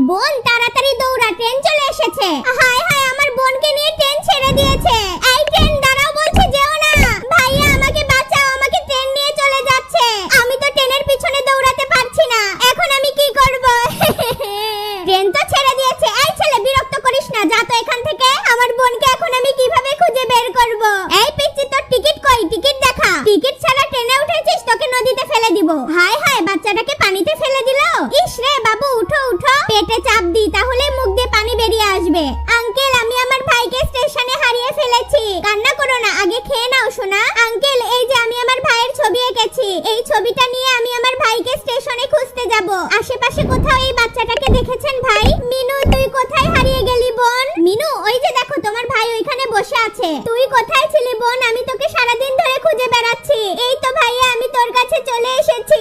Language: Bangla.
বোন তাড়াতাড়ি দৌড়া, ট্রেন চলে এসেছে। হায় হায়, আমার বোনকে নিয়ে ট্রেন ছেড়ে দিয়েছে। এই ট্রেন দাঁড়াও, বলছি যেও না। ভাইয়া আমাকে বাঁচাও, আমাকে ট্রেন নিয়ে চলে যাচ্ছে। আমি তো ট্রেনের পিছনে দৌড়াতে পারছি না, এখন আমি কি করব? ট্রেন তো ছেড়ে দিয়েছে। এই ছেলে, বিরক্ত করিস না, যা তো এখান থেকে। আমার বোনকে এখন আমি কিভাবে খুঁজে বের করব? এই পিচ্চি, তোর টিকিট কই? টিকিট দেখা। টিকিট ছাড়া ট্রেনে উঠেছিস, তোকে নদীতে ফেলে দিব। হায় হায়, বাচ্চাটাকে পানিতে ফেলে দিল। ইস রে বাবু, উঠো উঠো, পেটে চাপ দি, তাহলে মুখ দিয়ে পানি বেরিয়ে আসবে। আঙ্কেল, আমি আমার ভাইকে স্টেশনে হারিয়ে ফেলেছি। কান্না করো না, আগে খেয়ে নাও সোনা। আঙ্কেল, এই যে আমি আমার ভাইয়ের ছবি এঁকেছি, এই ছবিটা নিয়ে আমি আমার ভাইকে স্টেশনে খুঁজতে যাব। আশেপাশে কোথাও এই বাচ্চাটাকে দেখেছেন ভাই? মিনু, তুই কোথায় হারিয়ে গেলি বোন? মিনু, ওই যে দেখো, তোমার ভাই ওইখানে বসে আছে। তুই কোথায় ছিলি বোন? আমি তোকে সারাদিন ধরে খুঁজে বেড়াচ্ছি। এই তো ভাইয়া, আমি তোর কাছে চলে এসেছি।